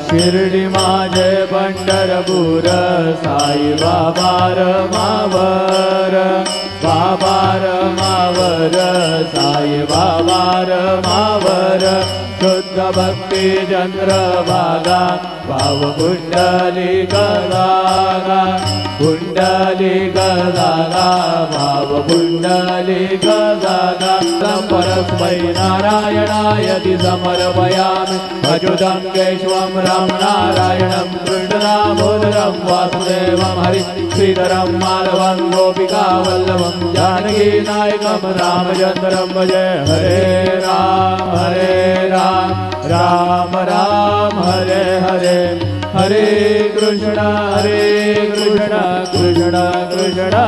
शिर्डी माझे पंढरपूर साई बाबा रमावर बाबा रमावर साई बाबा रमावर शुद्ध भक्ती चंद्रभागा भाव कुंडलिक जागा कुंडलिक जागा भाव कुंडलिक जागा परस्मै नारायणायति समर्पयामि अच्युतं केशवं राम नारायणं कृष्णदामोदरं वासुदेवं हरि श्रीधरं माधवं गोपिकावल्लभं जानकीनायकं रामचन्द्रं भजे हरे राम राम राम हरे हरे हरे कृष्ण कृष्ण कृष्ण